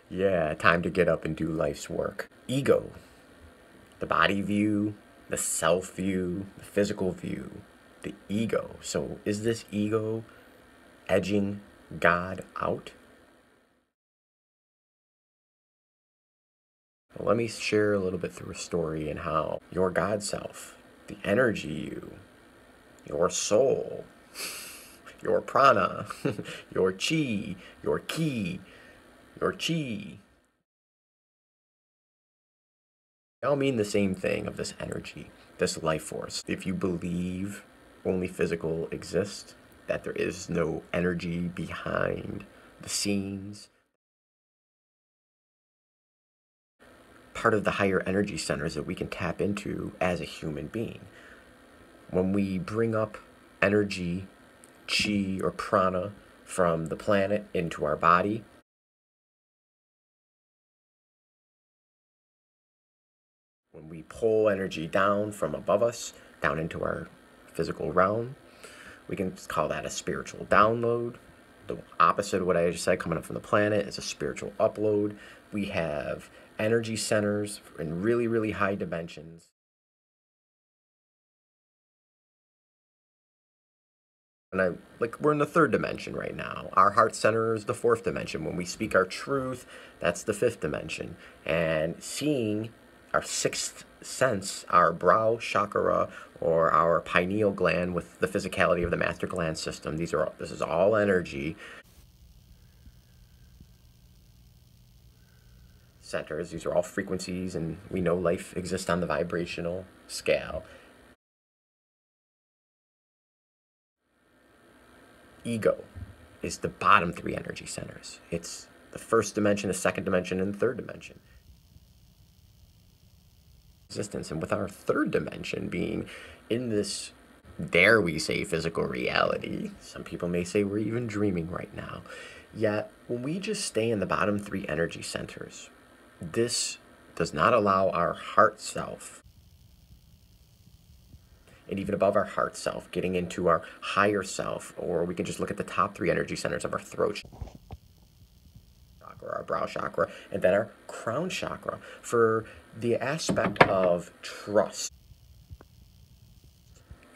Yeah, time to get up and do life's work. Ego, the body view, the self view, the physical view, the ego. So is this ego edging God out? Well, let me share a little bit through a story and how your God self, the energy you, your soul, your prana, your chi, your ki, your chi, they all mean the same thing of this energy, this life force. If you believe only physical exists, that there is no energy behind the scenes, part of the higher energy centers that we can tap into as a human being. When we bring up energy, chi, or prana from the planet into our body, when we pull energy down from above us, down into our physical realm, we can call that a spiritual download. The opposite of what I just said, coming up from the planet, is a spiritual upload. We have energy centers in really, really high dimensions. And we're in the third dimension right now. Our heart center is the fourth dimension. When we speak our truth, that's the fifth dimension. And seeing our sixth sense, our brow chakra or our pineal gland with the physicality of the master gland system, this is all energy centers. These are all frequencies, and we know life exists on the vibrational scale. Ego is the bottom three energy centers. It's the first dimension, the second dimension, and the third dimension. Existence. And with our third dimension being in this, dare we say, physical reality, some people may say we're even dreaming right now. Yet, when we just stay in the bottom three energy centers, this does not allow our heart self, and even above our heart self, getting into our higher self, or we can just look at the top three energy centers of our throat chakra, our brow chakra, and then our crown chakra, for the aspect of trust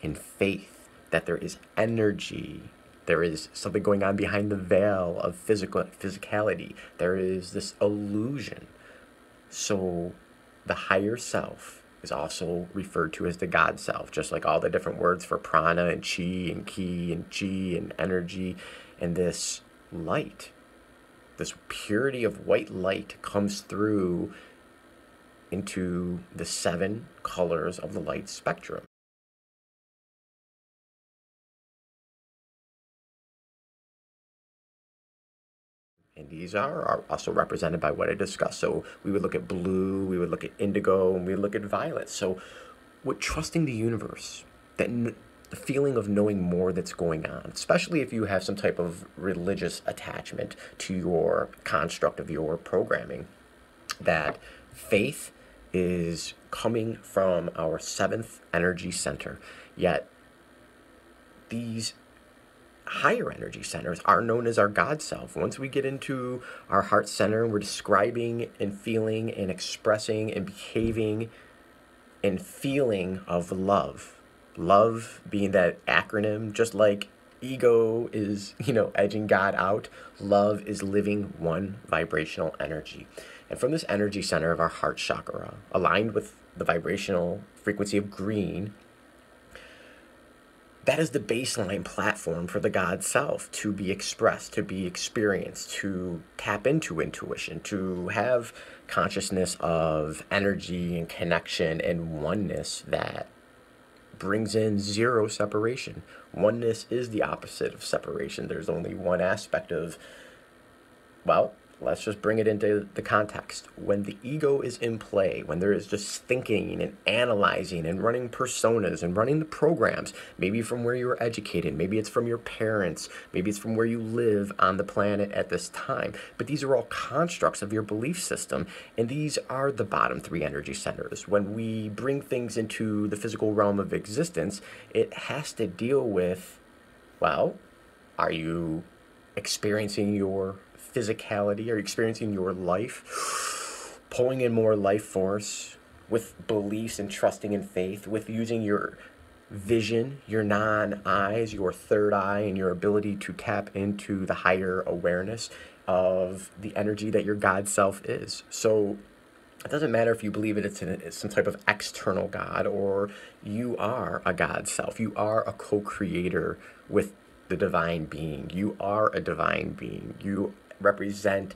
and faith that there is energy. There is something going on behind the veil of physicality. There is this illusion. So the higher self is also referred to as the God self, just like all the different words for prana and chi and ki and chi and energy. And this light, this purity of white light comes through into the 7 colors of the light spectrum. And these are also represented by what I discussed. So we would look at blue, we would look at indigo, and we would look at violet. So with trusting the universe, the feeling of knowing more that's going on, especially if you have some type of religious attachment to your construct of your programming, that faith is coming from our 7th energy center. Yet these higher energy centers are known as our God self. Once we get into our heart center, we're describing and feeling and expressing and behaving and feeling of love. Love being that acronym, just like ego is, edging God out, love is living one vibrational energy. And from this energy center of our heart chakra, aligned with the vibrational frequency of green, that is the baseline platform for the God self to be expressed, to be experienced, to tap into intuition, to have consciousness of energy and connection and oneness that brings in zero separation. Oneness is the opposite of separation. There's only one aspect of, well, let's just bring it into the context. When the ego is in play, when there is just thinking and analyzing and running personas and running the programs, maybe from where you were educated, maybe it's from your parents, maybe it's from where you live on the planet at this time, but these are all constructs of your belief system, and these are the bottom 3 energy centers. When we bring things into the physical realm of existence, it has to deal with, well, are you experiencing your physicality? Are you experiencing your life pulling in more life force with beliefs and trusting in faith, with using your vision, your non-eyes, your third eye, and your ability to tap into the higher awareness of the energy that your God self is? So it doesn't matter if you believe it's some type of external God, or you are a God self. You are a co-creator with the divine being. You are a divine being. You represent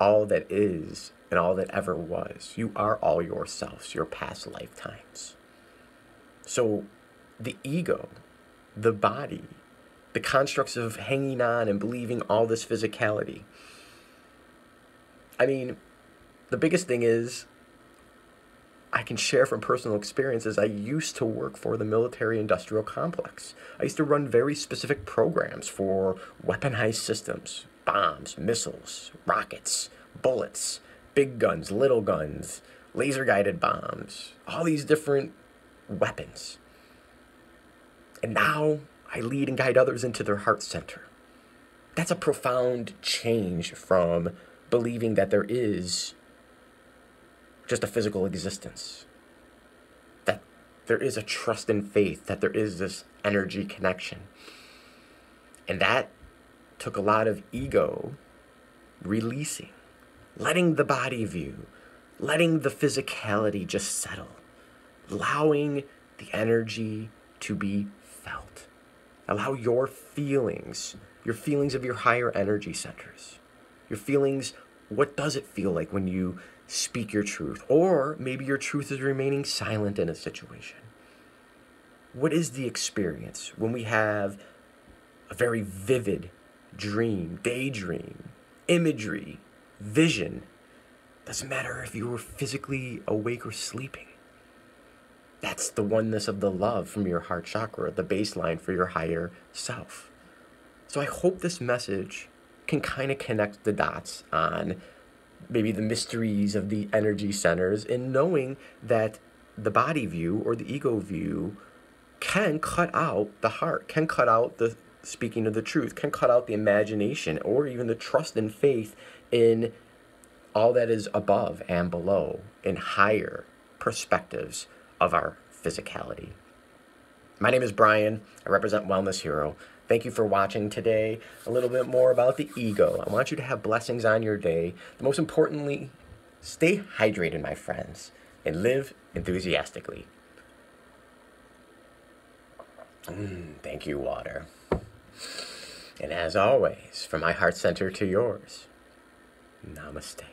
all that is and all that ever was. You are all yourselves, your past lifetimes. So the ego, the body, the constructs of hanging on and believing all this physicality. I mean, the biggest thing is, I can share from personal experiences. I used to work for the military-industrial complex. I used to run very specific programs for weaponized systems, bombs, missiles, rockets, bullets, big guns, little guns, laser-guided bombs, all these different weapons. And now I lead and guide others into their heart center. That's a profound change from believing that there is just a physical existence, that there is a trust and faith, that there is this energy connection. And that took a lot of ego releasing, letting the body view, letting the physicality just settle, allowing the energy to be felt. Allow your feelings of your higher energy centers, your feelings. What does it feel like when you speak your truth? Or maybe your truth is remaining silent in a situation. What is the experience when we have a very vivid dream, daydream, imagery, vision? Doesn't matter if you were physically awake or sleeping. That's the oneness of the love from your heart chakra, the baseline for your higher self. So I hope this message can kind of connect the dots on maybe the mysteries of the energy centers, and knowing that the body view or the ego view can cut out the heart, can cut out the speaking of the truth, can cut out the imagination, or even the trust and faith in all that is above and below, in higher perspectives of our physicality. My name is Brian. I represent Wellness Hero. Thank you for watching today. A little bit more about the ego. I want you to have blessings on your day. But most importantly, stay hydrated, my friends, and live enthusiastically. Thank you, water. And as always, from my heart center to yours, Namaste.